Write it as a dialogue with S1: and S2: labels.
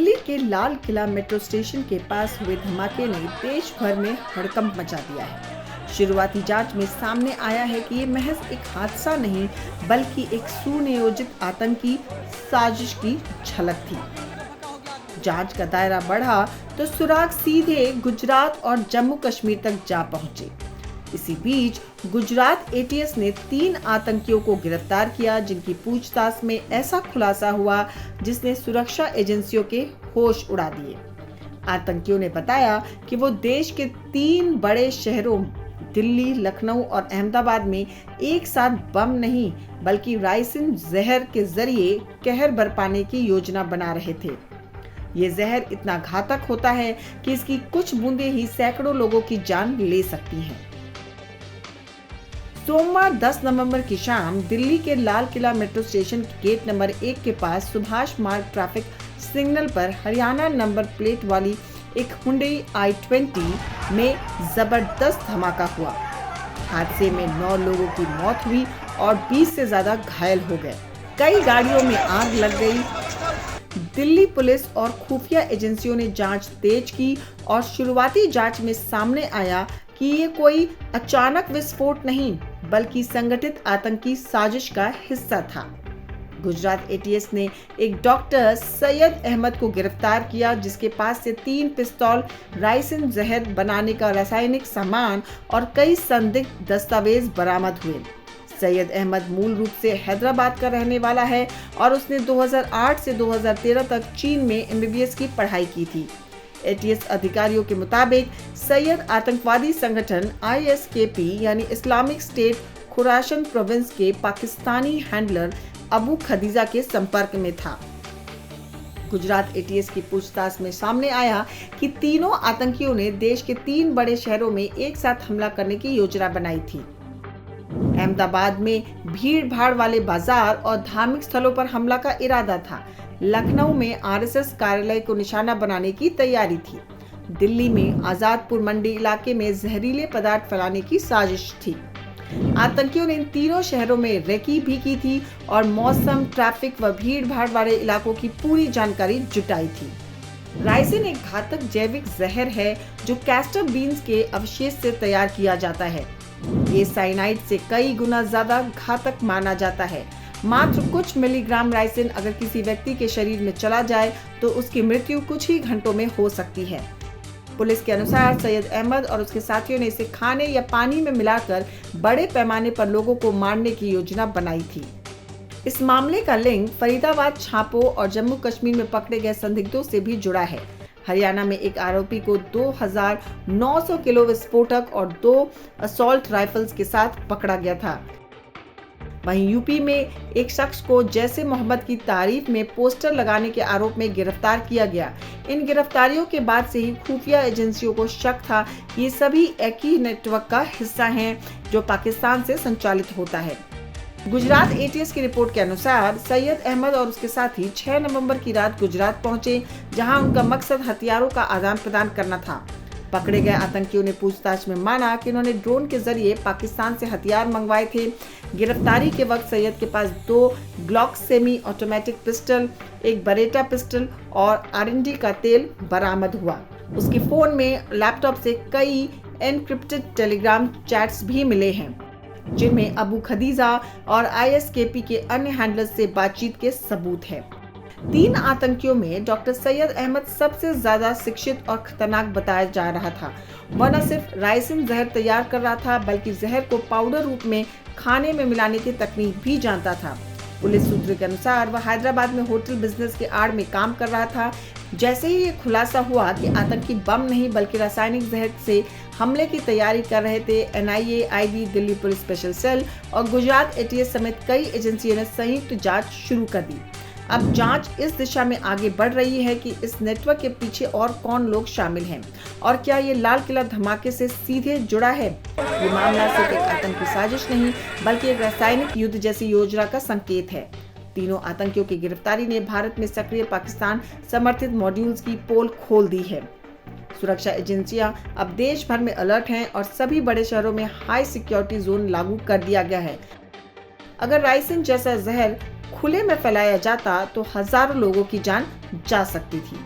S1: दिल्ली के Lal Qila metro station के पास हुए धमाके ने देश भर में हड़कंप मचा दिया है। शुरुआती जांच में सामने आया है कि ये महज एक हादसा नहीं बल्कि एक सुनियोजित आतंकी साजिश की झलक थी। जांच का दायरा बढ़ा तो सुराग सीधे गुजरात और जम्मू कश्मीर तक जा पहुंचे। इसी बीच गुजरात एटीएस ने 3 आतंकियों को गिरफ्तार किया, जिनकी पूछताछ में ऐसा खुलासा हुआ जिसने सुरक्षा एजेंसियों के होश उड़ा दिए। आतंकियों ने बताया कि वो देश के 3 बड़े शहरों दिल्ली, लखनऊ और अहमदाबाद में एक साथ बम नहीं बल्कि राइसिन जहर के जरिए कहर बरपाने की योजना बना रहे थे। ये जहर इतना घातक होता है कि इसकी कुछ बूंदें ही सैकड़ों लोगों की जान ले सकती हैं। सोमवार 10 नवंबर की शाम दिल्ली के लाल किला मेट्रो स्टेशन के गेट नंबर 1 के पास सुभाष मार्ग ट्रैफिक सिग्नल पर हरियाणा नंबर प्लेट वाली एक हुंडई i20 में जबरदस्त धमाका हुआ। हादसे में 9 लोगों की मौत हुई और 20 से ज्यादा घायल हो गए। कई गाड़ियों में आग लग गई। दिल्ली पुलिस और खुफिया एजेंसियों ने जांच तेज की और शुरुआती जांच में सामने आया कि ये कोई अचानक विस्फोट नहीं बल्कि संगठित आतंकी साजिश का हिस्सा था। गुजरात एटीएस ने एक डॉक्टर सैयद अहमद को गिरफ्तार किया, जिसके पास से 3 पिस्तौल, राइसिन जहर बनाने का रासायनिक सामान और कई संदिग्ध दस्तावेज बरामद हुए। सैयद अहमद मूल रूप से हैदराबाद का रहने वाला है और उसने 2008 से 2013 तक चीन में एमबीबीएस की पढ़ाई की थी। एटीएस अधिकारियों के मुताबिक सैयद आतंकवादी संगठन ISKP यानी इस्लामिक स्टेट खुरासन प्रोविंस के पाकिस्तानी हैंडलर अबू खदीजा के संपर्क में था। गुजरात एटीएस की पूछताछ में सामने आया कि तीनों आतंकियों ने देश के 3 बड़े शहरों में एक साथ हमला करने की योजना बनाई थी। अहमदाबाद में भीड़ भाड़ वाले बाजार और धार्मिक स्थलों पर हमला का इरादा था। लखनऊ में RSS कार्यालय को निशाना बनाने की तैयारी थी। दिल्ली में आजादपुर मंडी इलाके में जहरीले पदार्थ फैलाने की साजिश थी। आतंकियों ने इन तीनों शहरों में रेकी भी की थी और मौसम, ट्रैफिक व भीड़ भाड़ वाले इलाकों की पूरी जानकारी जुटाई थी। राइसिन एक घातक जैविक जहर है जो कैस्टर बीन्स के अवशेष से तैयार किया जाता है। ये साइनाइड से कई गुना ज्यादा घातक माना जाता है। मात्र कुछ मिलीग्राम राइसिन अगर किसी व्यक्ति के शरीर में चला जाए तो उसकी मृत्यु कुछ ही घंटों में हो सकती है। पुलिस के अनुसार सैयद अहमद और उसके साथियों ने इसे खाने या पानी में मिलाकर बड़े पैमाने पर लोगों को मारने की योजना बनाई थी। इस मामले का लिंक फरीदाबाद छापों और जम्मू कश्मीर में पकड़े गए संदिग्धों से भी जुड़ा है। हरियाणा में एक आरोपी को 2900 किलो विस्फोटक और 2 असॉल्ट राइफल्स के साथ पकड़ा गया था। वहीं यूपी में एक शख्स को जैसे मोहम्मद की तारीफ में पोस्टर लगाने के आरोप में गिरफ्तार किया गया। इन गिरफ्तारियों के बाद से ही खुफिया एजेंसियों को शक था कि ये सभी एक ही नेटवर्क का हिस्सा हैं जो पाकिस्तान से संचालित होता है। गुजरात एटीएस की रिपोर्ट के अनुसार सैयद अहमद और उसके साथी 6 नवंबर की रात गुजरात पहुंचे, जहां उनका मकसद हथियारों का आदान प्रदान करना था। पकड़े गए आतंकियों ने पूछताछ में माना कि उन्होंने ड्रोन के जरिए पाकिस्तान से हथियार मंगवाए थे। गिरफ्तारी के वक्त सैयद के पास 2 ग्लॉक सेमी ऑटोमेटिक पिस्टल, एक बरेटा पिस्टल और R&D का तेल बरामद हुआ। उसके फोन में लैपटॉप से कई एनक्रिप्टेड टेलीग्राम चैट्स भी मिले हैं, जिनमें अबू खदीजा और ISKP के अन्य हैंडलर्स से बातचीत के सबूत हैं। 3 आतंकियों में डॉक्टर सैयद अहमद सबसे ज्यादा शिक्षित और खतरनाक बताया जा रहा था। वह न सिर्फ राइसिन जहर तैयार कर रहा था बल्कि जहर को पाउडर रूप में खाने में मिलाने की तकनीक भी जानता था। पुलिस सूत्रों के अनुसार वह हैदराबाद में होटल बिजनेस के आड़ में काम कर रहा था। जैसे ही ये खुलासा हुआ कि आतंकी बम नहीं बल्कि रासायनिक जहर से हमले की तैयारी कर रहे थे, NIA, IB, Delhi police special cell और गुजरात एटीएस समेत कई एजेंसियों ने संयुक्त जांच शुरू कर दी। अब जांच इस दिशा में आगे बढ़ रही है कि इस नेटवर्क के पीछे और कौन लोग शामिल हैं और क्या ये लाल किला धमाके से सीधे जुड़ा है। ये मामला सिर्फ एक आतंकी साजिश नहीं बल्कि एक रासायनिक युद्ध जैसी योजना का संकेत है। तीनों आतंकियों की गिरफ्तारी ने भारत में सक्रिय पाकिस्तान समर्थित मॉड्यूल्स की पोल खोल दी है। सुरक्षा एजेंसियां अब देश भर में अलर्ट हैं और सभी बड़े शहरों में हाई सिक्योरिटी जोन लागू कर दिया गया है। अगर राइसिन जैसा जहर खुले में फैलाया जाता तो हजारों लोगों की जान जा सकती थी।